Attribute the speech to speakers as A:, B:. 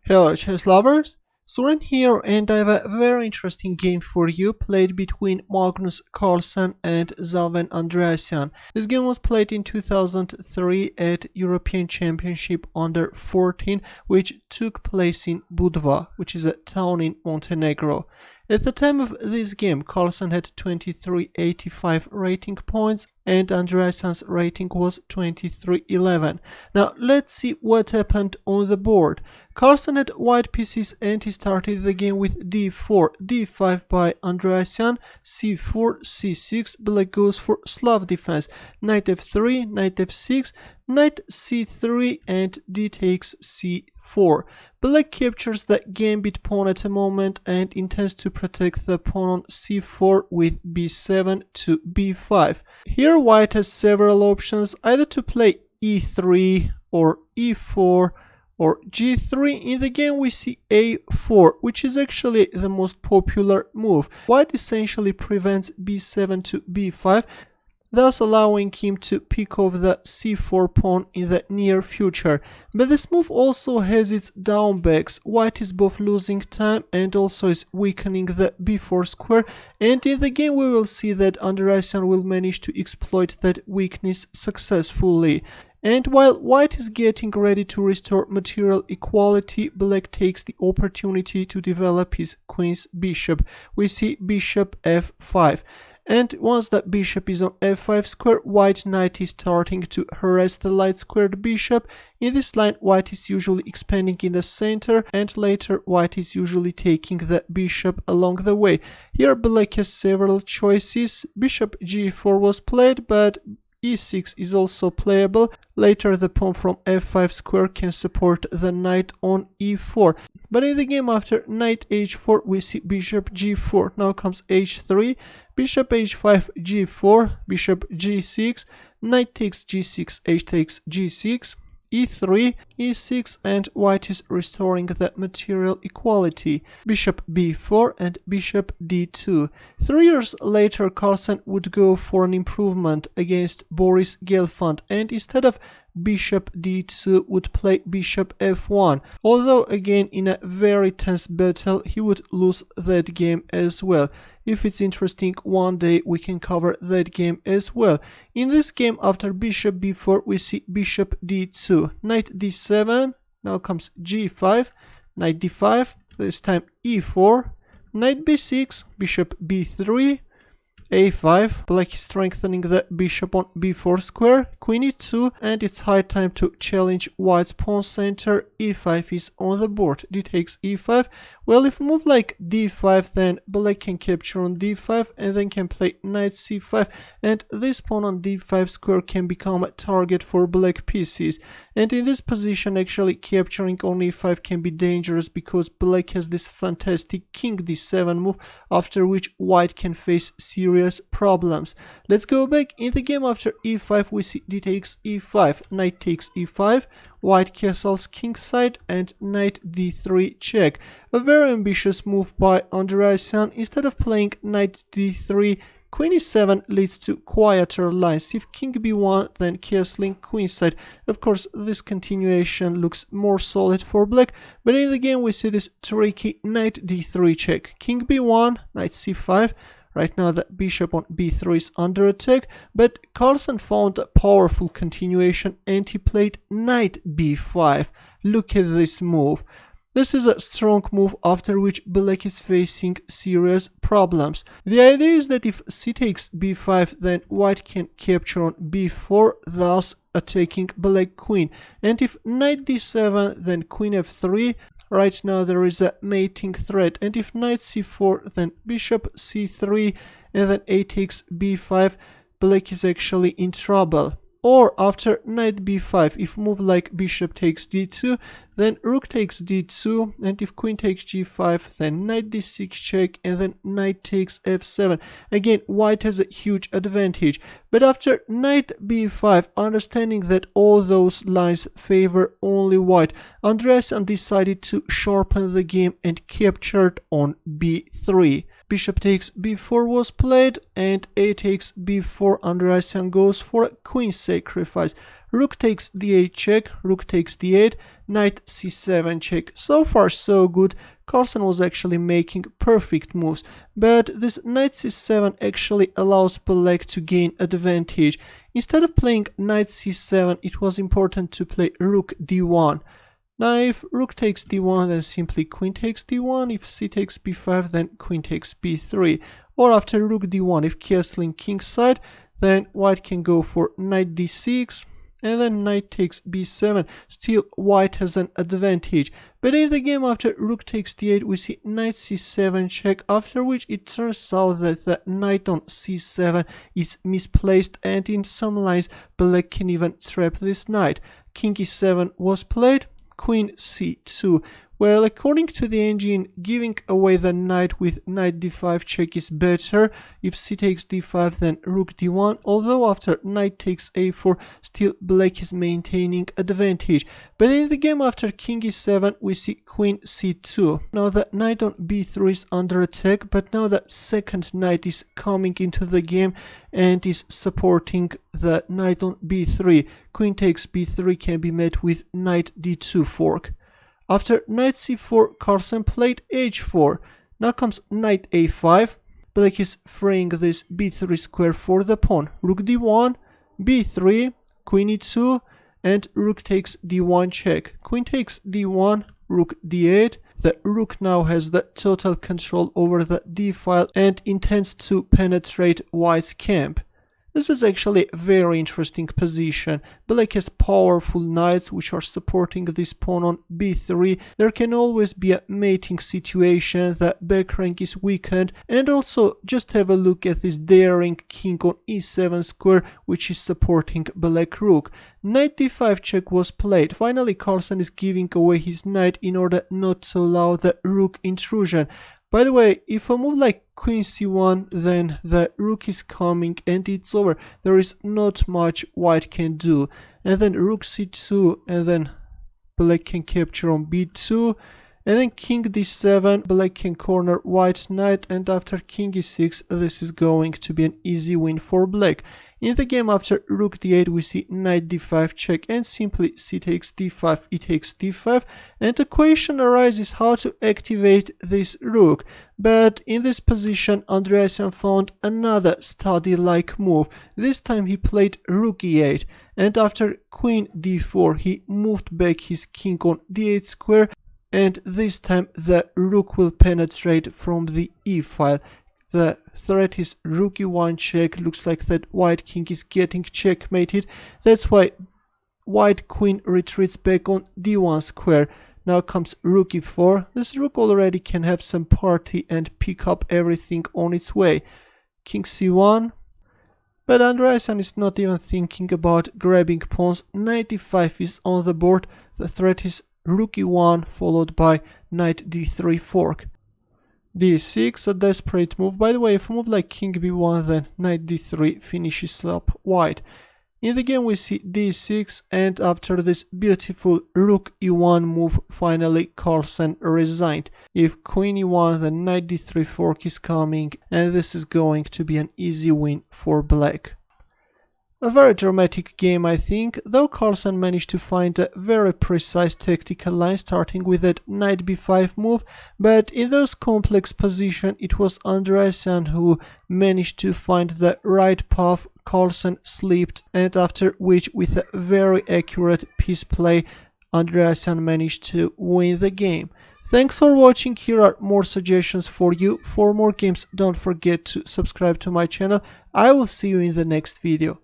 A: Hello chess lovers, Soren here, and I have a very interesting game for you played between Magnus Carlsen and Zaven Andriasian. This game was played in 2003 at European Championship Under 14, which took place in Budva, which is a town in Montenegro. At the time of this game, Carlsen had 2385 rating points and Andriasian's rating was 2311. Now let's see what happened on the board. Carlsen had white pieces and he started the game with d4, d5 by Andriasian, c4, c6, black goes for Slav defense, knight f3, knight f6, knight c3 and d takes c4. Black captures the gambit pawn at a moment and intends to protect the pawn on c4 with b7 to b5. Here white has several options, either to play e3 or e4 or g3. In the game we see a4, which is actually the most popular move. White essentially prevents b7 to b5, thus allowing him to pick off the c4 pawn in the near future. But this move also has its drawbacks. White is both losing time and also is weakening the b4 square, and in the game we will see that Andriasian will manage to exploit that weakness successfully. And while white is getting ready to restore material equality, black takes the opportunity to develop his queen's bishop. We see bishop f5. And once the bishop is on f5 square, white knight is starting to harass the light squared bishop. In this line, white is usually expanding in the center, and later white is usually taking the bishop along the way. Here black has several choices. Bishop g4 was played, but e6 is also playable. Later the pawn from f5 square can support the knight on e4. But in the game after knight h4 we see bishop g4. Now comes h3, bishop h5 g4, bishop g6, knight takes g6, h takes g6, e3, e6, and white is restoring the material equality. Bishop b4 and bishop d2. 3 years later Carlsen would go for an improvement against Boris Gelfand, and instead of bishop d2 would play bishop f1, although again in a very tense battle he would lose that game as well. If it's interesting, one day we can cover that game as well. In this game after bishop b4 we see bishop d2, knight d7, now comes g5, knight d5, this time e4, knight b6, bishop b3, a5, black is strengthening the bishop on b4 square, queen e2, and it's high time to challenge white's pawn center. e5 is on the board, d takes e5. Well, if move like d5, then black can capture on d5 and then can play knight c5, and this pawn on d5 square can become a target for black pieces. And in this position actually capturing on e5 can be dangerous because black has this fantastic king d7 move, after which white can face serious problems. Let's go back. In the game after e5 we see d takes e5, knight takes e5, white castles kingside, and knight d3 check. A very ambitious move by Andriasian. Instead of playing knight d3, queen e7 leads to quieter lines. If king b1, then castling queenside. Of course, this continuation looks more solid for black, but in the game we see this tricky knight d3 check. King b1, knight c5. Right now the bishop on b3 is under attack, but Carlsen found a powerful continuation and he played knight b5. Look at this move. This is a strong move after which black is facing serious problems. The idea is that if c takes b5, then white can capture on b4, thus attacking black queen. And if knight d7, then queen f3. Right now there is a mating threat, and if knight c4, then bishop c3, and then a takes b5, black is actually in trouble. Or after knight b5, if move like bishop takes d2, then rook takes d2, and if queen takes g5, then knight d6 check, and then knight takes f7. Again, white has a huge advantage. But after knight b5, understanding that all those lines favor only white, Andriasian decided to sharpen the game and captured on b3. Bishop takes b4 was played, and a takes b4. Andriasian goes for a queen sacrifice. rook takes d8 check, rook takes d8, knight c7 check. So far so good. Carlsen was actually making perfect moves, but this knight c7 actually allows black to gain advantage. Instead of playing knight c7, it was important to play rook d1. Now if rook takes d1, then simply queen takes d1. If c takes b5, then queen takes b3. Or after rook d1, if castling kingside, then white can go for knight d6, and then knight takes b7. Still white has an advantage. But in the game after rook takes d8, we see knight c7 check, after which it turns out that the knight on c7 is misplaced, and in some lines black can even trap this knight. King e7 was played, queen c2. Well, according to the engine, giving away the knight with knight d5 check is better. If c takes d5, then rook d1, although after knight takes a4, still black is maintaining advantage. But in the game after king e7, we see queen c2. Now the knight on b3 is under attack, but now the second knight is coming into the game and is supporting the knight on b3. Queen takes b3 can be met with knight d2 fork. After knight c4, Carlsen played h4. Now comes knight a5. Black is freeing this b3 square for the pawn. Rook d1, b3, queen e2, and rook takes d1 check. Queen takes d1, rook d8. The rook now has the total control over the d file and intends to penetrate white's camp. This is actually a very interesting position. Black has powerful knights which are supporting this pawn on b3. There can always be a mating situation, the back rank is weakened, and also just have a look at this daring king on e7 square which is supporting black rook. Knight d5 check was played. Finally Carlsen is giving away his knight in order not to allow the rook intrusion. By the way, if a move like queen c1, then the rook is coming and it's over. There is not much white can do. And then rook c2, and then black can capture on b2. And then king d7, black can corner white knight, and after king e6, this is going to be an easy win for black. In the game after rook d8, we see knight d5 check, and simply c takes d5, e takes d5, and the question arises how to activate this rook. But in this position, Andriasian found another study-like move. This time he played rook e8, and after queen d4, he moved back his king on d8 square, and this time the rook will penetrate from the e file. The threat is rook e1 check. Looks like that white king is getting checkmated. That's why white queen retreats back on d1 square. Now comes rook e4. This rook already can have some party and pick up everything on its way. King c1. But Andriasian is not even thinking about grabbing pawns. Knight e5 is on the board. The threat is rook e1 followed by knight d3 fork. d6, a desperate move. By the way, if a move like king b1, then knight d3 finishes up white. In the game we see d6, and after this beautiful rook e1 move, finally Carlsen resigned. If queen e1, then knight d3 fork is coming, and this is going to be an easy win for black. A very dramatic game, I think, though Carlsen managed to find a very precise tactical line starting with that knight b5 move, but in those complex positions it was Andriasian who managed to find the right path. Carlsen slipped, and after which with a very accurate piece play Andriasian managed to win the game. Thanks for watching. Here are more suggestions for you. For more games, don't forget to subscribe to my channel. I will see you in the next video.